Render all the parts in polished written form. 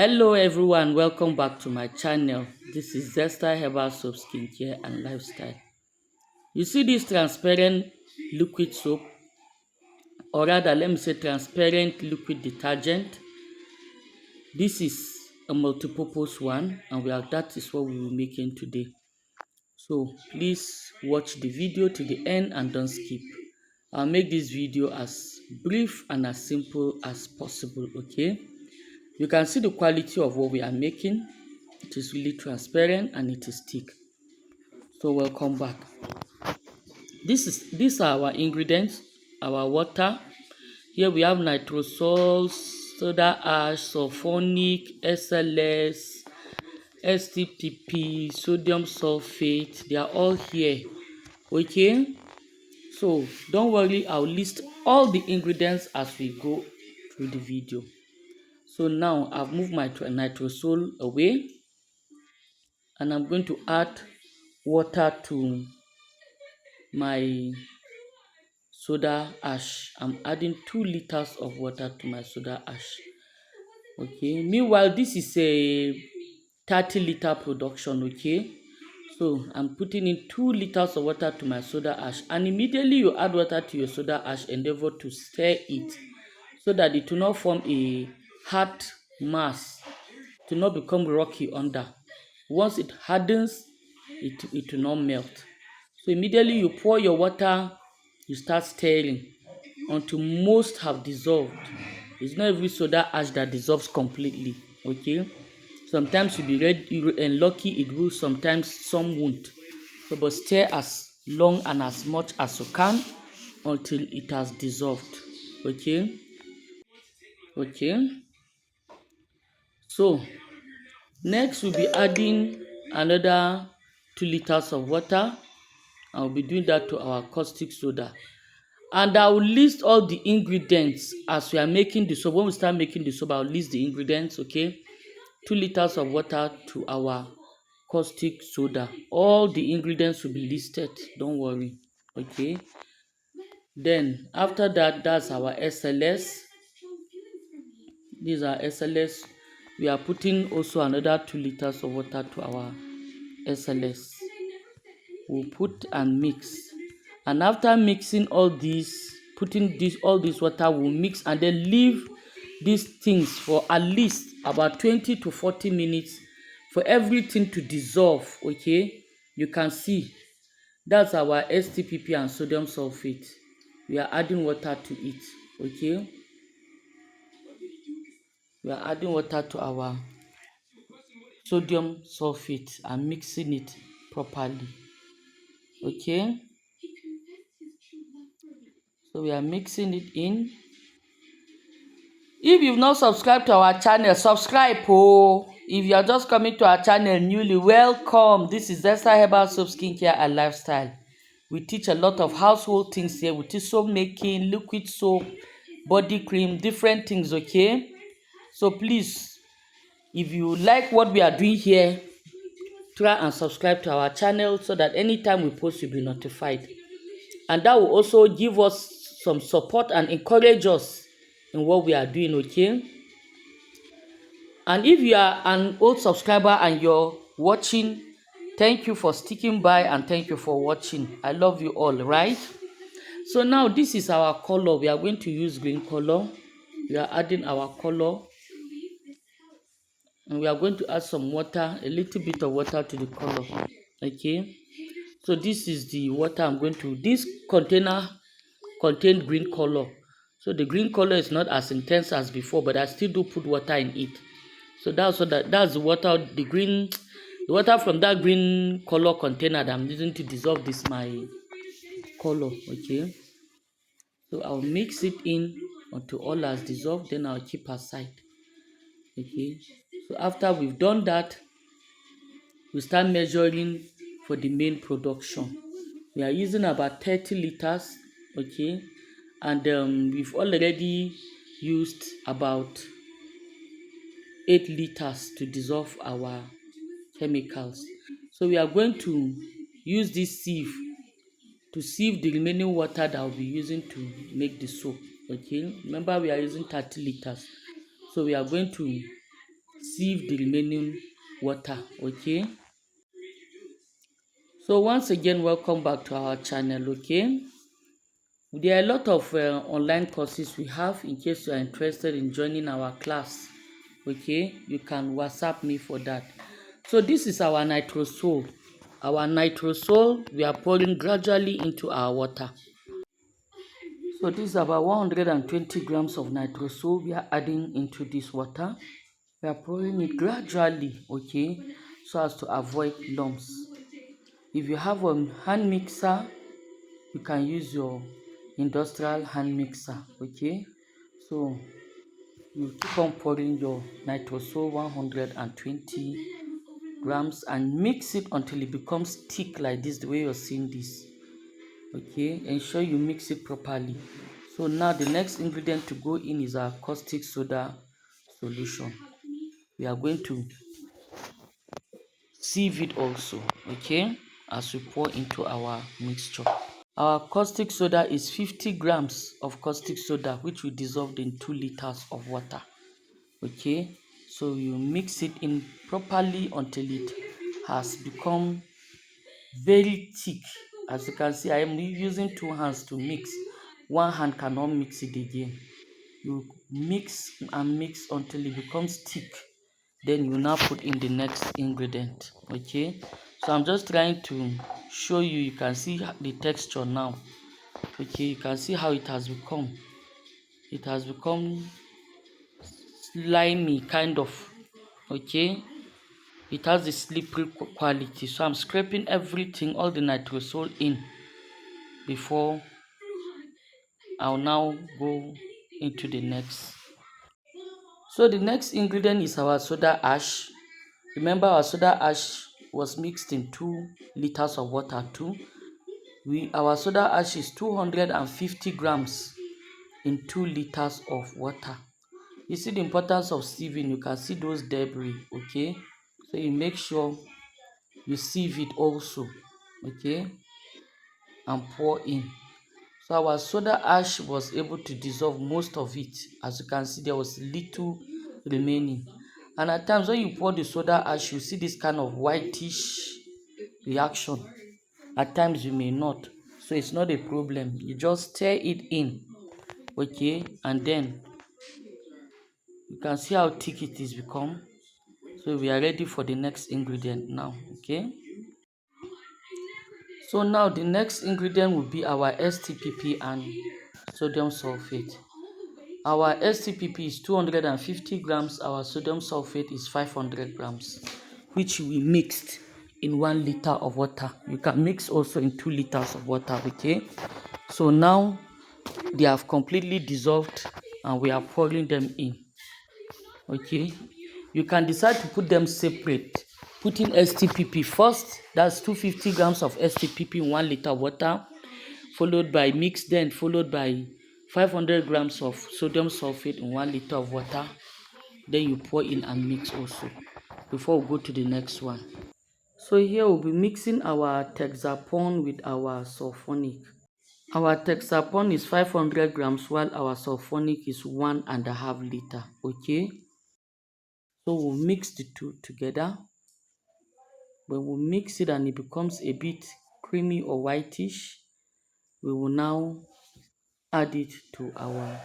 Hello everyone, welcome back to my channel. This is Zesta Herbal Soap Skincare and Lifestyle. You see this transparent liquid soap, or rather let me say transparent liquid detergent. This is a multi-purpose one, and that is what we will be making today. So please watch the video to the end and don't skip. I'll make this video as brief and as simple as possible, okay? You can see the quality of what we are making. It is really transparent and it is thick. So welcome back. These are our ingredients. Our water. Here we have nitrol, soda ash, sulfonic, SLS, STPP, sodium sulfate. They are all here. Okay. So don't worry, I'll list all the ingredients as we go through the video. So now I've moved my nitrosol away, and I'm going to add water to my soda ash. I'm adding 2 liters of water to my soda ash. Okay, meanwhile this is a 30-liter production. Okay, so I'm putting in 2 liters of water to my soda ash, and immediately you add water to your soda ash, endeavor to stir it so that it will not form a hard mass, to not become rocky under. Once it hardens, it will not melt. So immediately you pour your water, you start stirring until most have dissolved. It's not every soda ash that dissolves completely. Okay, sometimes you'll be ready and lucky it will, sometimes some won't. So but stir as long and as much as you can until it has dissolved. Okay. So next we'll be adding another 2 liters of water. I'll be doing that to our caustic soda, and I will list all the ingredients as we are making the soap. When we start making the soap, I'll list the ingredients. Okay, 2 liters of water to our caustic soda. All the ingredients will be listed, don't worry. Okay, then after that, that's our SLS. These are SLS. We are putting also another 2 liters of water to our SLS. We'll put and mix, and after mixing all these, putting all this water, we'll mix and then leave these things for at least about 20 to 40 minutes for everything to dissolve. Okay, you can see that's our STPP and sodium sulfate. We are adding water to it. Okay, we are adding water to our sodium sulfate and mixing it properly. Okay, so we are mixing it in. If you've not subscribed to our channel, subscribe. If you are just coming to our channel newly, welcome. This is Zesta Herbal Soap Skincare and Lifestyle. We teach a lot of household things here. We teach soap making, liquid soap, body cream, different things. Okay, so please, if you like what we are doing here, try and subscribe to our channel so that anytime we post, you'll be notified, and that will also give us some support and encourage us in what we are doing. Okay, and if you are an old subscriber and you're watching, thank you for sticking by and thank you for watching. I love you all, right? So now this is our color. We are going to use green color. We are adding our color, and we are going to add some water, a little bit of water to the color. Okay, so this is the water I'm going to. This container contained green color, so the green color is not as intense as before, but I still do put water in it. So that's the water, the water from that green color container that I'm using to dissolve this my color. Okay, so I'll mix it in until all has dissolved, then I'll keep aside. Okay, so after we've done that, we start measuring for the main production. We are using about 30 liters. Okay, and we've already used about 8 liters to dissolve our chemicals. So we are going to use this sieve to sieve the remaining water that we'll be using to make the soap. Okay, remember we are using 30 liters, so we are going to sieve the remaining water. Okay, so once again, welcome back to our channel. Okay, there are a lot of online courses we have. In case you are interested in joining our class, okay, you can WhatsApp me for that. So this is our nitrosol. Our nitrosol we are pouring gradually into our water. So this is about 120 grams of nitrosol we are adding into this water. We are pouring it gradually, okay, so as to avoid lumps. If you have a hand mixer, you can use your industrial hand mixer. Okay, so you keep on pouring your nitrosol 120 grams and mix it until it becomes thick like this, the way you're seeing this. Okay, ensure you mix it properly. So now the next ingredient to go in is our caustic soda solution. We are going to sieve it also, okay, as we pour into our mixture. Our caustic soda is 50 grams of caustic soda, which we dissolved in 2 liters of water. Okay, so you mix it in properly until it has become very thick. As you can see, I am using 2 hands to mix. One hand cannot mix it again. You mix and mix until it becomes thick. Then you now put in the next ingredient. Okay, so I'm just trying to show you. You can see the texture now. Okay, you can see how it has become. It has become slimy kind of. Okay, it has the slippery quality. So I'm scraping everything, all the nitrosol in before I'll now go into the next. So the next ingredient is our soda ash. Remember, our soda ash was mixed in 2 liters of water too. Our soda ash is 250 grams in 2 liters of water. You see the importance of sieving. You can see those debris. Okay, so you make sure you sieve it also. Okay, and pour in. So our soda ash was able to dissolve most of it. As you can see, there was little remaining. And at times when you pour the soda ash, you see this kind of whitish reaction. At times you may not. So it's not a problem. You just stir it in. Okay, and then you can see how thick it is become. So we are ready for the next ingredient now. Okay, so now the next ingredient will be our STPP and sodium sulfate. Our STPP is 250 grams, our sodium sulfate is 500 grams, which we mixed in 1 liter of water. You can mix also in 2 liters of water. Okay, so now they have completely dissolved and we are pouring them in. Okay, you can decide to put them separate. Put in STPP first, that's 250 grams of STPP in 1 liter of water, followed by followed by 500 grams of sodium sulfate in 1 liter of water. Then you pour in and mix also before we go to the next one. So here we'll be mixing our texapon with our sulfonic. Our texapon is 500 grams while our sulfonic is 1.5 liter. Okay, so we'll mix the two together. When we mix it and it becomes a bit creamy or whitish, we will now add it to our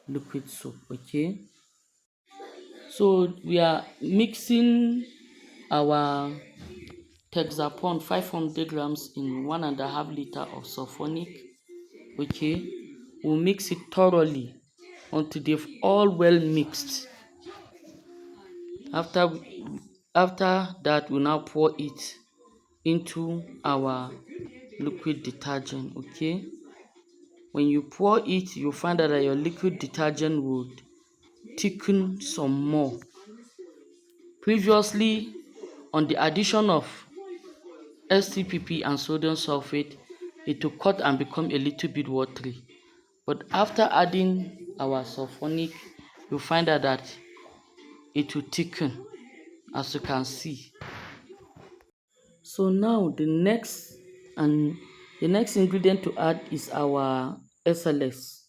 liquid soap. Okay, so we are mixing our texapon 500 grams in 1.5 liter of sulfonic. Okay, we'll mix it thoroughly until they've all well mixed. After that, we'll now pour it into our liquid detergent. Okay, when you pour it, you find out that your liquid detergent would thicken some more. Previously, on the addition of STPP and sodium sulfate, it will cut and become a little bit watery. But after adding our sulfonic, you find out that it will thicken, as you can see. So now the next ingredient to add is our SLS.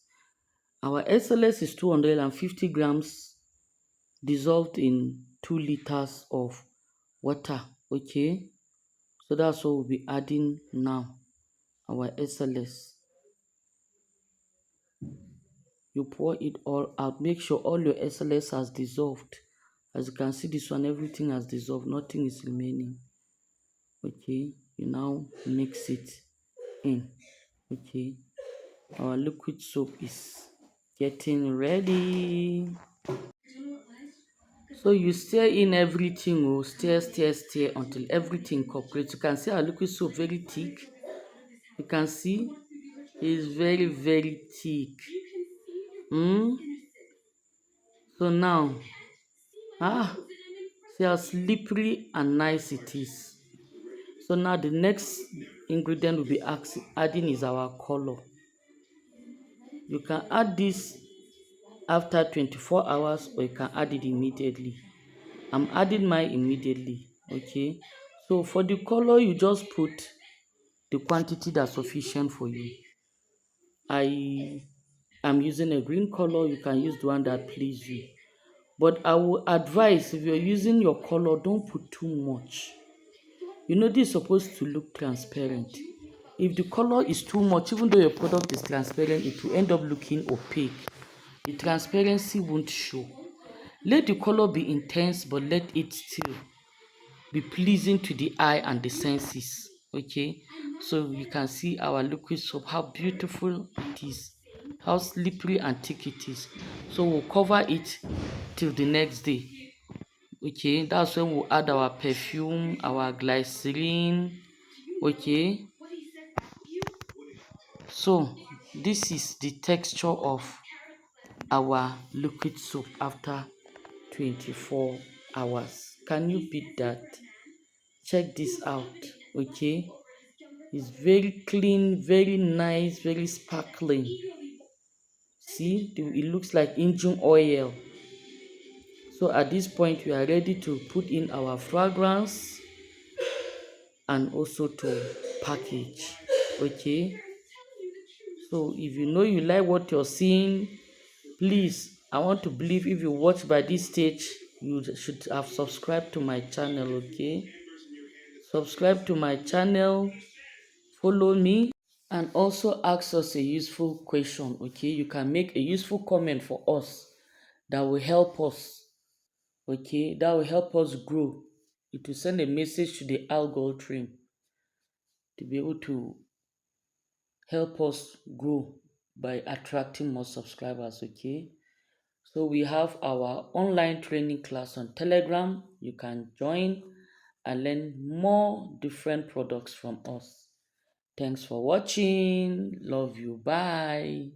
Our SLS is 250 grams dissolved in 2 liters of water. Okay, so that's what we'll be adding now. Our SLS, you pour it all out. Make sure all your SLS has dissolved. As you can see, this one, everything has dissolved, nothing is remaining. Okay, you now mix it in. Okay, our liquid soap is getting ready. So you stir in everything, stir until everything cooperates. You can see our liquid soap very thick. You can see it's very, very thick. So now, see how slippery and nice it is. So now the next ingredient we'll be adding is our color. You can add this after 24 hours or you can add it immediately. I'm adding mine immediately. Okay, so for the color, you just put the quantity that's sufficient for you. I am using a green color. You can use the one that pleases you, but I will advise, if you're using your color, don't put too much. This is supposed to look transparent. If the color is too much, even though your product is transparent, it will end up looking opaque. The transparency won't show. Let the color be intense, but let it still be pleasing to the eye and the senses. Okay, so you can see our liquid soap, how beautiful it is, how slippery and thick it is. So we'll cover it till the next day. Okay, that's when we'll add our perfume, our glycerin. Okay, so this is the texture of our liquid soap after 24 hours. Can you beat that? Check this out. Okay, it's very clean, very nice, very sparkling. See, it looks like engine oil. So at this point, we are ready to put in our fragrance and also to package. Okay, so if you like what you're seeing, please, I want to believe if you watch by this stage, you should have subscribed to my channel. Okay, subscribe to my channel, follow me, and also ask us a useful question. Okay, you can make a useful comment for us that will help us. Okay, that will help us grow. It will send a message to the algorithm to be able to help us grow by attracting more subscribers. Okay, so we have our online training class on Telegram. You can join and learn more different products from us. Thanks for watching. Love you. Bye.